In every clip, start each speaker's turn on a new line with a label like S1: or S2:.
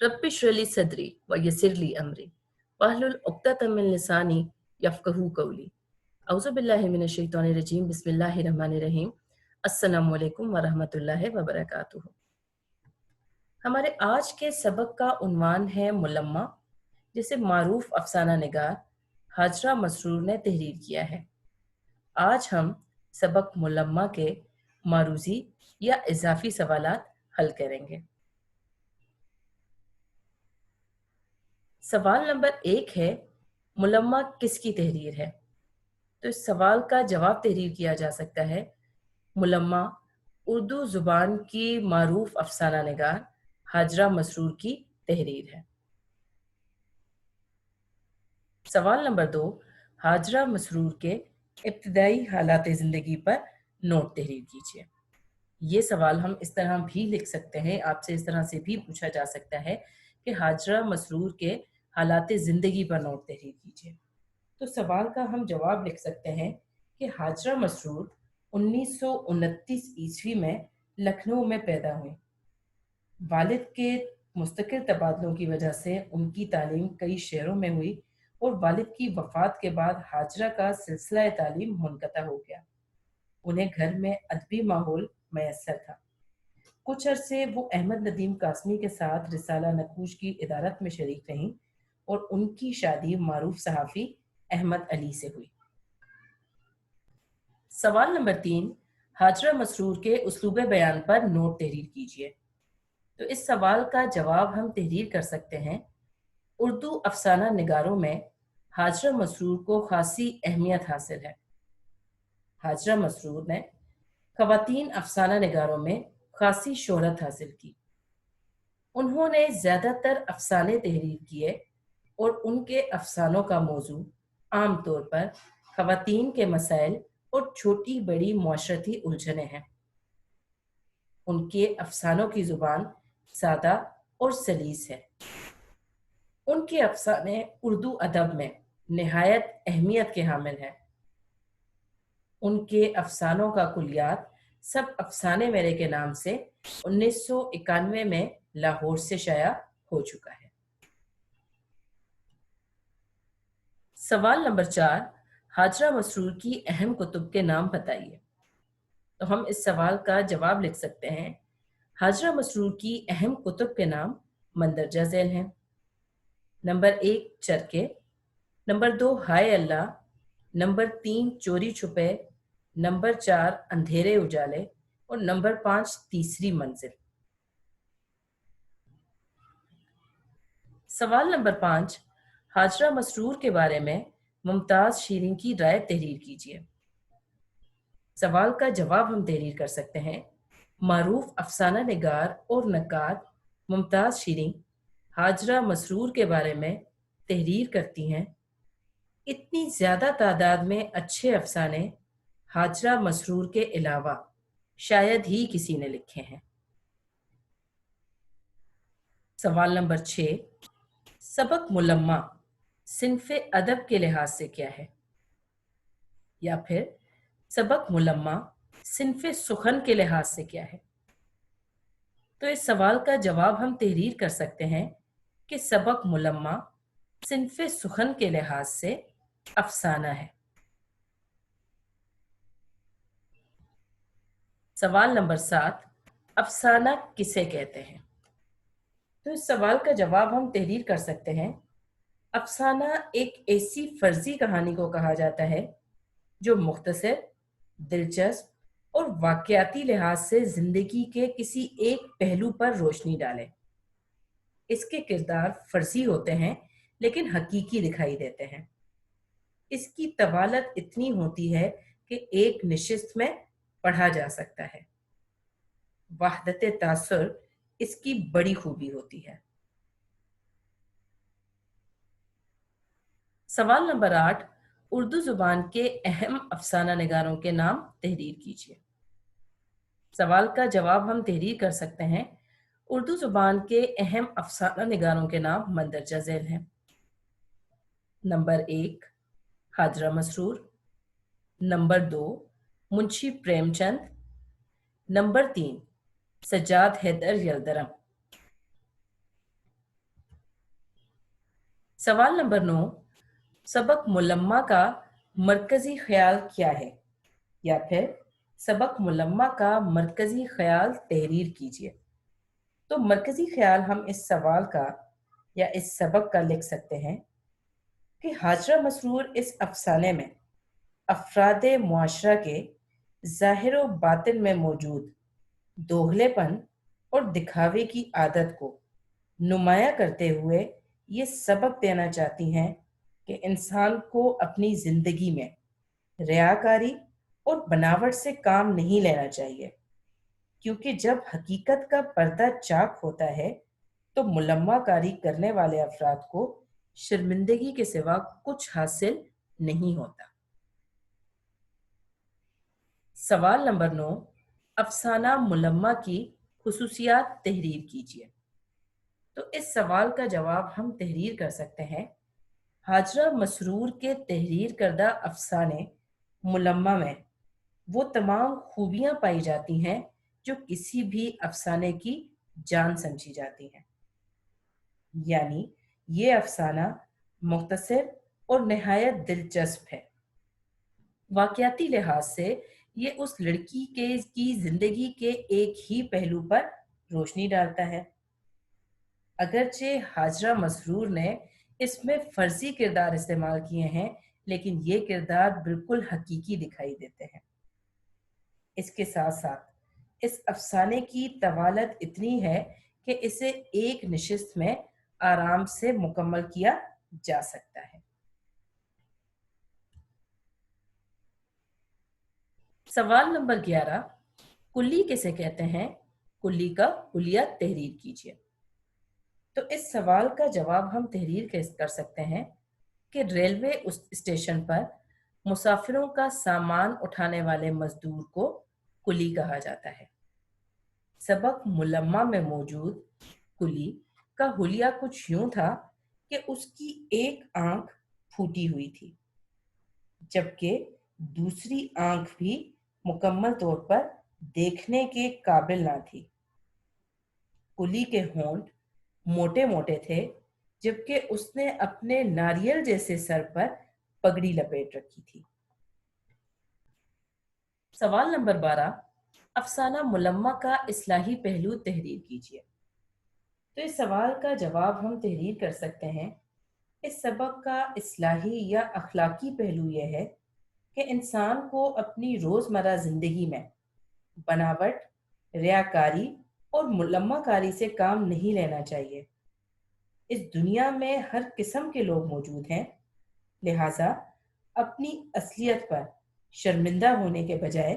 S1: Rabbi इश्रह ली सदरी व यस्सिर ली अमरी वहलुल उक़्दतम मिन लिसानी यफ़क़हू क़ौली। औज़ु बिल्लाहि मिनश शैतानिर रजीम। बिस्मिल्लाहिर रहमानिर रहीम। अस्सलामु अलैकुम व रहमतुल्लाहि व बरकातुहू। हमारे आज के सबक का उन्वान है मुलम्मा, जिसे मारूफ अफसाना निगार हाजरा मसरूर ने तहरीर किया है। आज हम सबक मुलम्मा के मारूजी या इजाफी सवालात हल करेंगे। सवाल नंबर 1 है, मुलम्मा किसकी तहरीर है? तो इस सवाल का जवाब तहरीर किया जा सकता है, मुलम्मा उर्दू ज़ुबान की मारूफ अफसाना निगार हाजरा मसरूर की तहरीर है। सवाल नंबर 2, हाजरा मसरूर के इब्तिदाई हालात ज़िंदगी पर नोट तहरीर कीजिए। ये सवाल हम इस तरह भी लिख सकते हैं, आपसे इस तरह से भी पूछा जा सकता है कि हाजरा मसरूर के हालात ज़िंदगी पर नोट तहरीर कीजिए। तो सवाल का हम जवाब लिख सकते हैं कि हाजरा मसरूर 1929 ईस्वी में लखनऊ में पैदा हुई। वालिद के मुस्तकिल तबादलों की वजह से उनकी तालीम कई शहरों में हुई और वालिद की वफ़ात के बाद हाजरा का सिलसिला तालीम मुनक़ता हो गया। उन्हें घर में अदबी माहौल मैसर था। कुछ अरसे वो अहमद नदीम कासमी के साथ रिसाला नकूश की इदारत में शरीक रहीं और उनकी शादी मारूफ सहाफ़ी अहमद अली से हुई। सवाल नंबर 3, हाजरा मसरूर के उसलूब बयान पर नोट तहरीर कीजिए। तो इस सवाल का जवाब हम तहरीर कर सकते हैं, उर्दू अफसाना निगारों में हाजरा मसरूर को खासी अहमियत हासिल है। हाजरा मसरूर ने ख़वातीन अफसाना निगारों में खासी शोहरत हासिल की। उन्होंने ज़्यादातर अफसाने तहरीर किए और उनके अफसानों का मौजू आम तौर पर ख़वातीन के मसाइल और छोटी बड़ी मुआशरती उलझनें हैं। उनके अफसानों की ज़ुबान सादा और सलीस है। उनके अफसाने उर्दू अदब में निहायत अहमियत के हामिल हैं। उनके अफसानों का कुलियात सब अफसाने मेरे के नाम से 1991 में लाहौर से शाया हो चुका है। सवाल नंबर 4, हाजरा मसरूर की अहम कुतुब के नाम बताइए। तो हम इस सवाल का जवाब लिख सकते हैं, हाजरा मसरूर की अहम कुतुब के नाम मंदरजा झैल हैं। नंबर 1 चरके, नंबर 2 हाय अल्लाह, नंबर 3 चोरी छुपे, नंबर 4 अंधेरे उजाले और नंबर 5 तीसरी मंजिल। सवाल नंबर 5, हाजरा मसरूर के बारे में मुमताज़ शीरीन की राय तहरीर कीजिए। सवाल का जवाब हम तहरीर कर सकते हैं, मारूफ अफसाना निगार और नक्काद मुमताज़ शीरीन हाजरा मसरूर के बारे में तहरीर करती हैं, इतनी ज़्यादा तादाद में अच्छे अफसाने हाजरा मसरूर के अलावा शायद ही किसी ने लिखे हैं। सवाल नंबर 6, सबक मुलम्मा सिन्फ़े अदब के लिहाज से क्या है? या फिर सबक मुलम्मा सिन्फ़े सुखन के लिहाज से क्या है? तो इस सवाल का जवाब हम तहरीर कर सकते हैं कि सबक मुलम्मा सिन्फ़े सुखन के लिहाज से अफसाना है। सवाल नंबर 7, अफसाना किसे कहते हैं? तो इस सवाल का जवाब हम तहरीर कर सकते हैं, अफसाना एक ऐसी फर्जी कहानी को कहा जाता है जो मुख्तसर, दिलचस्प और वाक़याती लिहाज से ज़िंदगी के किसी एक पहलू पर रोशनी डाले। इसके किरदार फर्जी होते हैं लेकिन हकीकी दिखाई देते हैं। इसकी तवालत इतनी होती है कि एक नशिस्त में पढ़ा जा सकता है। वहदत तासुर इसकी बड़ी खूबी होती है। सवाल नंबर 8, उर्दू ज़ुबान के अहम अफसाना निगारों के नाम तहरीर कीजिए। सवाल का जवाब हम तहरीर कर सकते हैं, उर्दू ज़ुबान के अहम अफसाना निगारों के नाम मंदरजा झैल हैं। Number 1 Hajra Masroor, number 2 Munshi Premchand, number 3 Sajjad Haider Yildirim. सवाल नंबर 9, सबक मुलम्मा का मरकजी ख्याल क्या है? या फिर सबक मुलम्मा का मरकजी ख्याल तहरीर कीजिए। तो मरकजी ख्याल हम इस सवाल का या इस सबक का लिख सकते हैं कि हाजरा मसरूर इस अफसाने में अफराद मुआशरा के ज़ाहिर व बातिन में मौजूद दोगलेपन और दिखावे की आदत को नुमाया करते हुए ये सबक देना चाहती हैं कि इंसान को अपनी ज़िंदगी में रियाकारी और बनावट से काम नहीं लेना चाहिए, क्योंकि जब हकीकत का पर्दा चाक होता है तो मुलम्मा कारी करने वाले अफराद को शर्मिंदगी के सिवा कुछ हासिल नहीं होता। सवाल नंबर 9, अफसाना मुलम्मा की खुसूसियात तहरीर कीजिए। तो इस सवाल का जवाब हम तहरीर कर सकते हैं, हाजरा मसरूर के तहरीर करदा अफसाने मुलम्मा में वो तमाम खूबियां पाई जाती हैं जो किसी भी अफसाने की जान समझी जाती हैं। यानी ये अफसाना मुख्तसर और नहायत दिलचस्प है। वाकयाती लिहाज से ये उस लड़की के की जिंदगी के एक ही पहलू पर रोशनी डालता है। अगरचे हाजरा मसरूर ने इसमें फर्जी किरदार इस्तेमाल किए हैं, लेकिन ये किरदार बिल्कुल हकीकी दिखाई देते हैं। इसके साथ साथ इस अफसाने की तवालत इतनी है कि इसे एक नशिस्त में आराम से मुकम्मल किया जा सकता है। सवाल नंबर 11, कुल्ली किसे कहते हैं? कुल्ली का हुलिया तहरीर कीजिए। तो इस सवाल का जवाब हम तहरीर कर सकते हैं कि रेलवे उस स्टेशन पर मुसाफिरों का सामान उठाने वाले मजदूर को कुली कहा जाता है। सबक मुलम्मा में मौजूद कुली का हुलिया कुछ यूं था कि उसकी एक आंख फूटी हुई थी, जबकि दूसरी आंख भी मुकम्मल तौर पर देखने के काबिल ना थी। कुली के होंठ मोटे मोटे थे, जबकि उसने अपने नारियल जैसे सर पर पगड़ी लपेट रखी थी। सवाल नंबर 12, अफसाना मुलम्मा का इस्लाही पहलू तहरीर कीजिए। तो इस सवाल का जवाब हम तहरीर कर सकते हैं, इस सबक का इस्लाही या अखलाकी पहलू यह है कि इंसान को अपनी रोज़मर्रा ज़िंदगी में बनावट, रियाकारी और मुलम्माकारी से काम नहीं लेना चाहिए। इस दुनिया में हर किस्म के लोग मौजूद हैं, लिहाजा अपनी असलियत पर शर्मिंदा होने के बजाय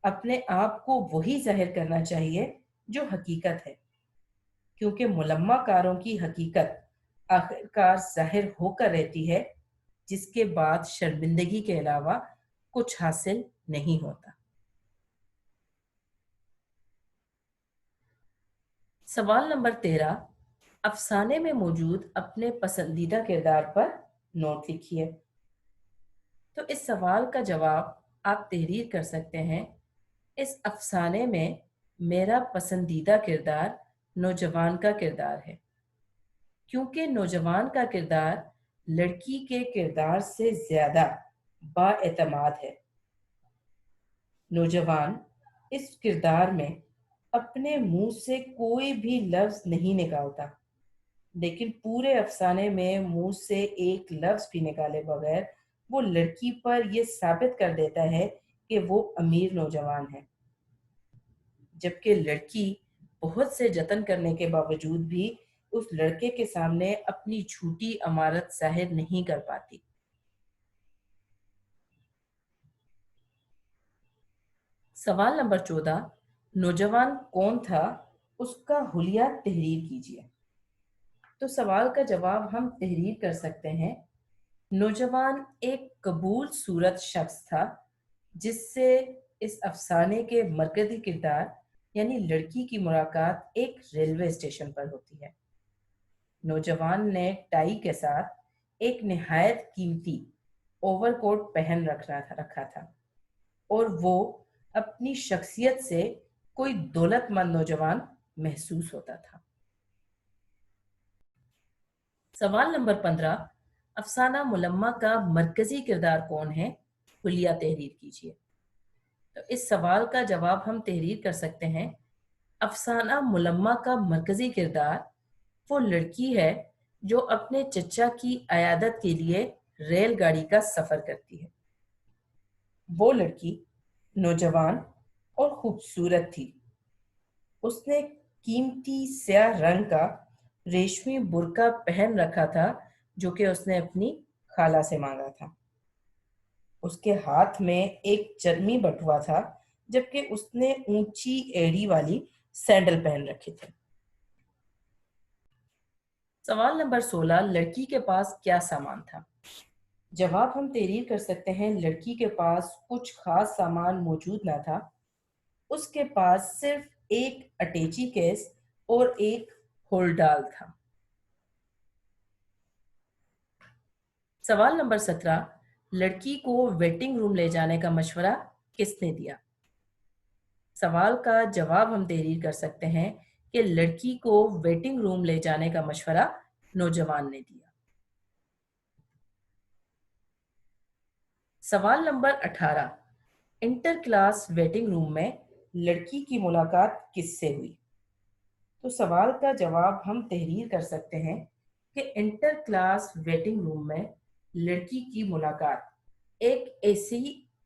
S1: अपने आप को वही जाहिर करना चाहिए जो हकीकत है, क्योंकि मुलम्माकारों की हकीकत आखिरकार जाहिर होकर रहती है, जिसके बाद शर्मिंदगी के अलावा कुछ हासिल नहीं होता। सवाल नंबर 13, अफसाने में मौजूद अपने पसंदीदा किरदार पर नोट लिखिए। तो इस सवाल का जवाब आप तहरीर कर सकते हैं, इस अफसाने में मेरा पसंदीदा किरदार नौजवान का किरदार है, क्योंकि नौजवान का किरदार लड़की के किरदार से ज्यादा बाएतमाद है। नौजवान इस किरदार में अपने मुंह से कोई भी लफ्ज नहीं निकालता, लेकिन पूरे अफसाने में मुंह से एक लफ्ज भी निकाले बगैर वो लड़की पर यह साबित कर देता है कि वो अमीर नौजवान है, जबकि लड़की बहुत से जतन करने के बावजूद भी उस लड़के के सामने अपनी झूठी अमारत जाहिर नहीं कर पाती। सवाल नंबर 14, नौजवान कौन था, उसका हुलिया तहरीर कीजिए। तो सवाल का जवाब हम तहरीर कर सकते हैं, नौजवान एक कबूल सूरत शख्स था जिससे इस अफसाने के मरकजी किरदार यानी लड़की की मुलाकात एक रेलवे स्टेशन पर होती है। नौजवान ने टाई के साथ एक निहायत कीमती ओवरकोट पहन रखा था और वो अपनी शख्सियत से कोई दौलतमंद नौजवान महसूस होता था। सवाल नंबर 15, अफसाना मुलम्मा का मरकजी किरदार कौन है? हुलिया तहरीर कीजिए। तो इस सवाल का जवाब हम तहरीर कर सकते हैं, अफसाना मुलम्मा का मरकजी किरदार वो लड़की है जो अपने चचा की अयादत के लिए रेलगाड़ी का सफर करती है। वो लड़की नौजवान और खूबसूरत थी। उसने कीमती स्याह रंग का रेशमी बुर्का पहन रखा था जो कि उसने अपनी खाला से मांगा था। उसके हाथ में एक चरमी बटुआ था जबकि उसने ऊंची एड़ी वाली सैंडल पहन रखे थे। सवाल नंबर 16, लड़की के पास क्या सामान था? जवाब हम तहरीर कर सकते हैं, लड़की के पास कुछ खास सामान मौजूद न था। उसके पास सिर्फ एक अटैची केस और एक होल्डाल था। सवाल नंबर 17, लड़की को वेटिंग रूम ले जाने का मशवरा किसने दिया? सवाल का जवाब हम तहरीर कर सकते हैं कि लड़की को वेटिंग रूम ले जाने का मशवरा नौजवान ने दिया। सवाल number 18, inter class waiting room में लड़की की मुलाकात किससे हुई? तो सवाल का जवाब हम तहरीर कर सकते हैं कि इंटर क्लास वेटिंग रूम में लड़की की मुलाकात एक ऐसी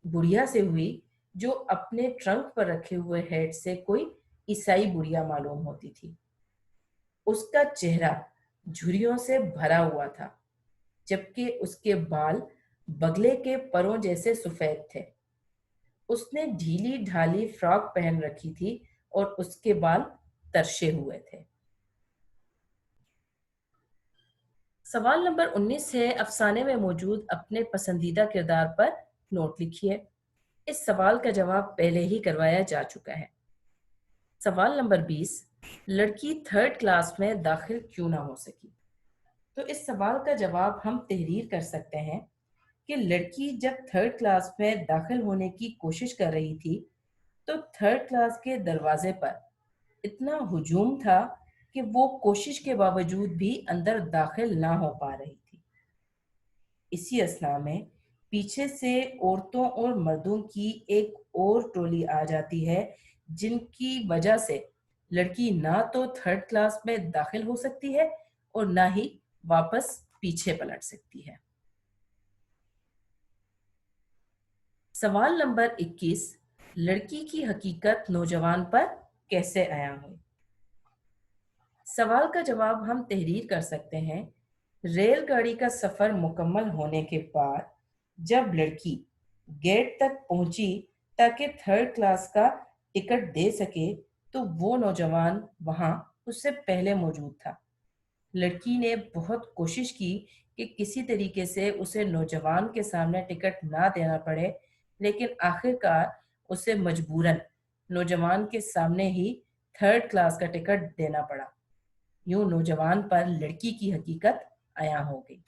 S1: बुढ़िया से हुई जो अपने ट्रंक पर रखे हुए हेड से कोई ईसाई बुढ़िया मालूम होती थी। उसका चेहरा झुर्रियों से भरा हुआ था जबकि उसके बाल बगले के परों जैसे सफेद थे। उसने ढीली ढाली फ्रॉक पहन रखी थी और उसके बाल तरशे हुए थे। सवाल नंबर 19 है, अफसाने में मौजूद अपने पसंदीदा किरदार पर नोट लिखिए। इस सवाल का जवाब पहले ही करवाया जा चुका है। सवाल नंबर 20, लड़की थर्ड क्लास में दाखिल क्यों ना हो सकी? तो इस सवाल का जवाब हम तहरीर कर सकते हैं कि लड़की जब थर्ड क्लास में दाखिल होने की कोशिश कर रही थी तो थर्ड क्लास के दरवाजे पर इतना हुजूम था कि वो कोशिश के बावजूद भी अंदर दाखिल ना हो पा रही थी। इसी असना में पीछे से औरतों और मर्दों की एक और टोली आ जाती है जिनकी वजह से लड़की ना तो थर्ड क्लास में दाखिल हो सकती है और ना ही वापस पीछे पलट सकती है। सवाल नंबर 21, लड़की की हकीकत नौजवान पर कैसे आया हुई? सवाल का जवाब हम तहरीर कर सकते हैं, रेलगाड़ी का सफर मुकम्मल होने के बाद जब लड़की गेट तक पहुंची ताकि थर्ड क्लास का टिकट दे सके तो वो नौजवान वहां उससे पहले मौजूद था। लड़की ने बहुत कोशिश की कि किसी तरीके से उसे नौजवान के सामने टिकट ना देना पड़े, लेकिन आखिरकार उसे मजबूरन नौजवान के सामने ही थर्ड क्लास का टिकट देना पड़ा। यूं नौजवान पर लड़की की हकीकत आया हो गई।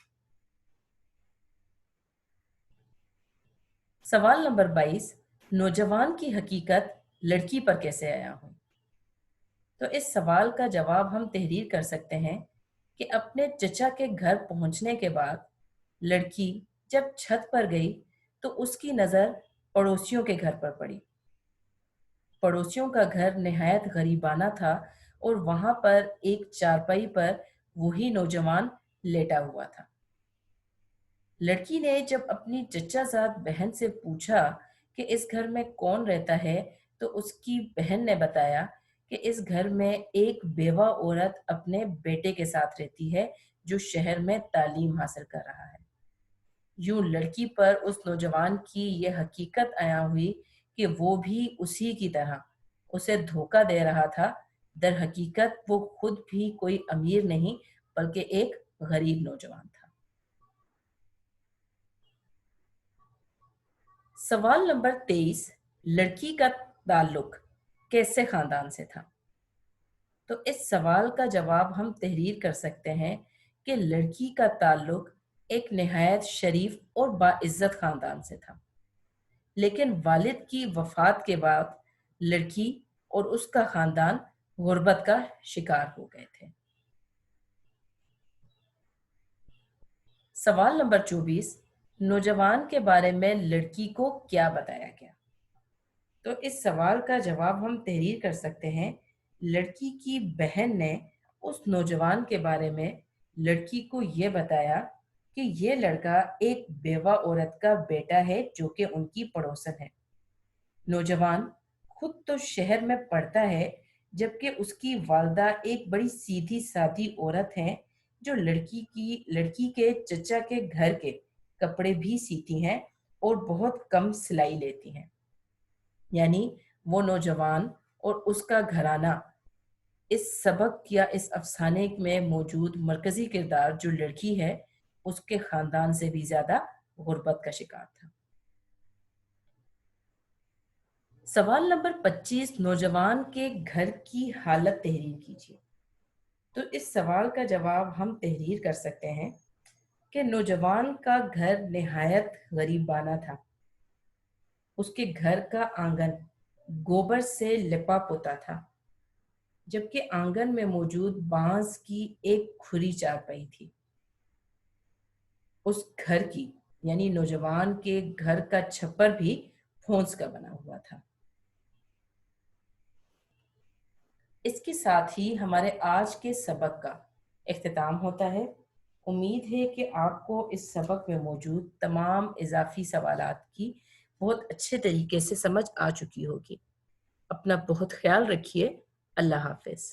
S1: सवाल नंबर 22, नौजवान की हकीकत लड़की पर कैसे आया हो? तो इस सवाल का जवाब हम तहरीर कर सकते हैं कि अपने चचा के घर पहुंचने के बाद लड़की जब छत पर गई तो उसकी नज़र पड़ोसियों के घर पर पड़ी। पड़ोसियों का घर निहायत गरीबाना था और वहां पर एक चारपाई पर वही नौजवान लेटा हुआ था। लड़की ने जब अपनी चचाजाद बहन से पूछा कि इस घर में कौन रहता है तो उसकी बहन ने बताया कि इस घर में एक बेवा औरत अपने बेटे के साथ रहती है जो शहर में तालीम हासिल कर रहा है। यूं लड़की पर उस नौजवान की यह हकीकत आया हुई कि वो भी उसी की तरह उसे धोखा दे रहा था। दर हकीकत वो खुद भी कोई अमीर नहीं बल्कि एक गरीब नौजवान था। सवाल नंबर 23, लड़की का ताल्लुक कैसे खानदान से था? तो इस सवाल का जवाब हम तहरीर कर सकते हैं कि लड़की का ताल्लुक एक निहायत शरीफ और बाइज्जत खानदान से था, लेकिन वालिद की वफात के बाद लड़की और उसका खानदान गुर्बत का शिकार हो गए थे। सवाल नंबर 24, नौजवान के बारे में लड़की को क्या बताया गया? तो इस सवाल का जवाब हम तहरीर कर सकते हैं, लड़की की बहन ने उस नौजवान के बारे में लड़की को ये बताया कि ये लड़का एक बेवा औरत का बेटा है जो कि उनकी पड़ोसन है। नौजवान खुद तो शहर में पढ़ता है, जबकि उसकी वालदा एक बड़ी सीधी सादी औरत हैं जो लड़की के चचा के घर के कपड़े भी सीती हैं और बहुत कम सिलाई लेती हैं। यानी वो नौजवान और उसका घराना इस सबक या इस अफसाने में मौजूद मरकजी किरदार जो लड़की है, उसके खानदान से भी ज्यादा गुर्बत का शिकार था। सवाल नंबर 25, नौजवान के घर की हालत तहरीर कीजिए। तो इस सवाल का जवाब हम तहरीर कर सकते हैं कि नौजवान का घर निहायत गरीबाना था। उसके घर का आंगन गोबर से लिपा पोता था, जबकि आंगन में मौजूद बांस की एक खुली चारपाई थी। उस घर की यानी नौजवान के घर का छप्पर भी फूंस का बना हुआ था। इसके साथ ही हमारे आज के सबक का इख्तिताम होता है। उम्मीद है कि आपको इस सबक में मौजूद तमाम इजाफी सवालात की बहुत अच्छे तरीके से समझ आ चुकी होगी। अपना बहुत ख्याल रखिए। अल्लाह हाफिज।